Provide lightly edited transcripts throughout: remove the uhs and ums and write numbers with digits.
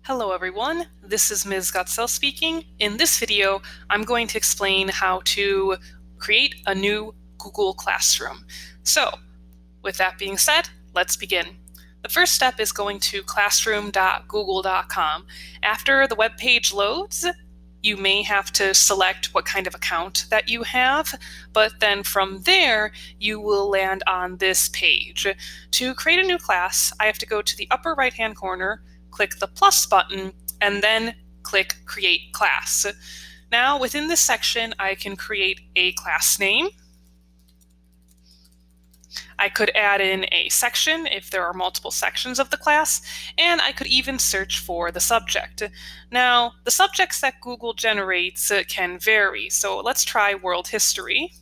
Hello everyone, this is Ms. Gottsell speaking. In this video, I'm going to explain how to create a new Google Classroom. So, with that being said, let's begin. The first step is going to classroom.google.com. After the web page loads, you may have to select what kind of account that you have, but then from there, you will land on this page. To create a new class, I have to go to the upper right-hand corner, click the plus button, and then click Create Class. Now, within this section, I can create a class name. I could add in a section if there are multiple sections of the class, and I could even search for the subject. Now, the subjects that Google generates can vary, so let's try world history,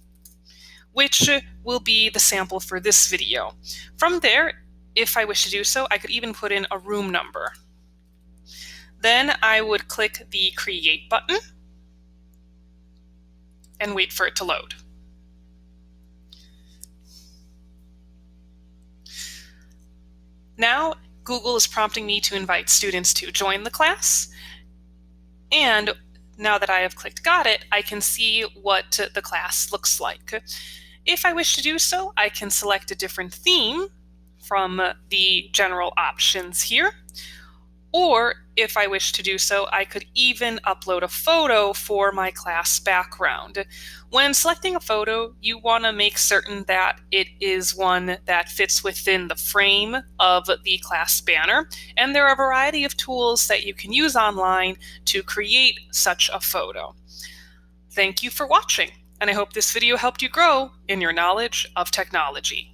which will be the sample for this video. From there, if I wish to do so, I could even put in a room number. Then I would click the Create button and wait for it to load. Now, Google is prompting me to invite students to join the class. And now that I have clicked Got It, I can see what the class looks like. If I wish to do so, I can select a different theme from the general options here. Or if I wish to do so, I could even upload a photo for my class background. When selecting a photo, you want to make certain that it is one that fits within the frame of the class banner. And there are a variety of tools that you can use online to create such a photo. Thank you for watching, and I hope this video helped you grow in your knowledge of technology.